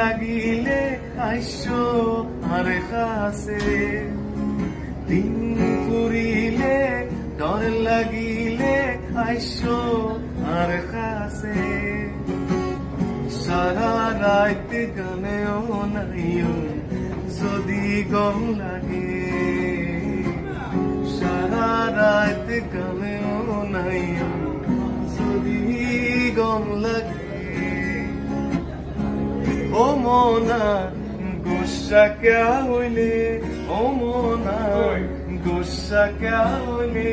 লাগিলে আইসো আর কাছে দিন ফুরিলে ডর লাগিলে আইসো আর কাছে সারা রাত গানেও নাইও যদি গম লাগে সারা রাত গানেও নাইও যদি গম লাগে ও মনা গুসা কে হইলে ও মনা গুসা কে হইলে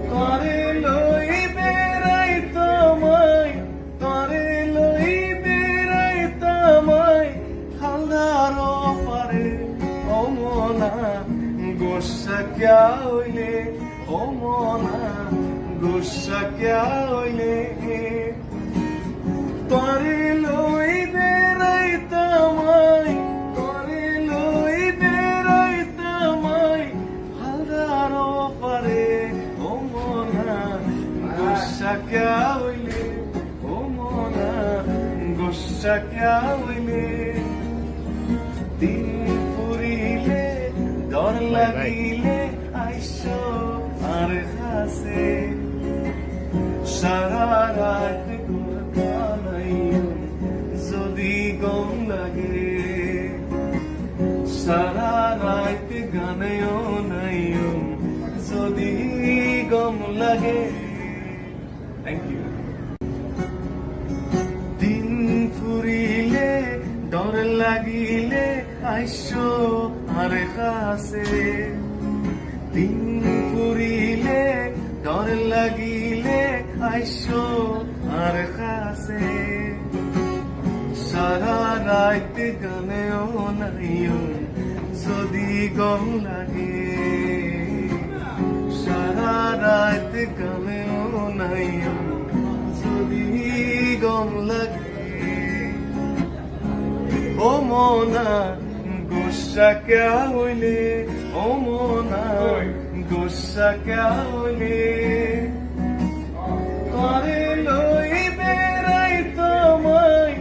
তরে লই বেড়াই তোমায় তরে লই বেড়াই তোমায় খালদার পারে ও মনা গুসা কে হইলে ও মনা গুসা কে হইলে তরে লই বেড়াই তোমায় তরে লই বেড়াই তোমায় হালদার পারে ও মনা গুসা কে হইলে ও মনা গুসা কে হইলে দিন ফুরিলে ডর লাগিলে আইসো আর কাছে সারা রাত যদি গম লাগে সারা রাত গানেও নাইও যদি গম লাগে থ্যাংক ইউ দিন ফুরিলে ডর লাগিলে আইসো আর কাছে দিন ফুরিলে ডর লাগিলে আইসো আর কাছে সারা রাত গানেও নাইও যদি গম লাগে সারা রাত গানেও নাইও যদি গম লাগে ও মনা গুসা কে হইলে ও মনা গুসা কে হইলে তরে লই বেড়াই তোমায়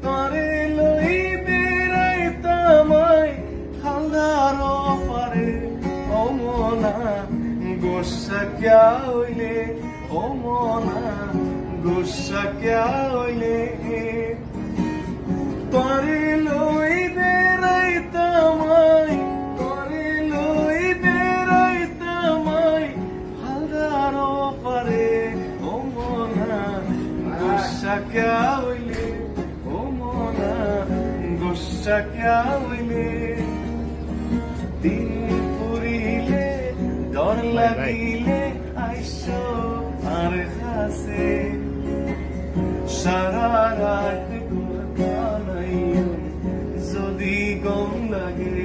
তরে লই বেড়াই তোমায় খালদার পারে ও মনা গুসা কে হইলে ও মনা গুসা কে হইলে তরে লই বেড়াই তোমায় তরে লই বেড়াই তোমায় হালদার পারে ও মনা গুসা কে হইলে ও মনা গুসা কে হইলে দিন ফুরিলে ডর লাগিলে আইসো আর কাছে সারা রাত গানাইও যদি গম লাগে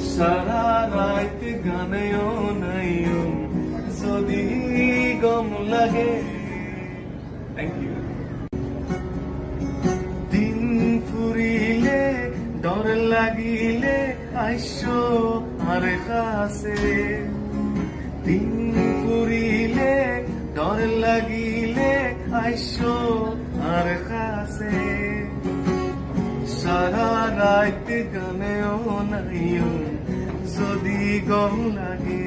সারা রাত গানেও নাইও যদি গম লাগে থ্যাংক ইউ দিন ফুরিলে ডর লাগিলে আইসো আর কাছে দিন ফুরিলে ডর লাগিলে আইসো আর কাছে সারা রাত গানেও নাইও যদি গম লাগে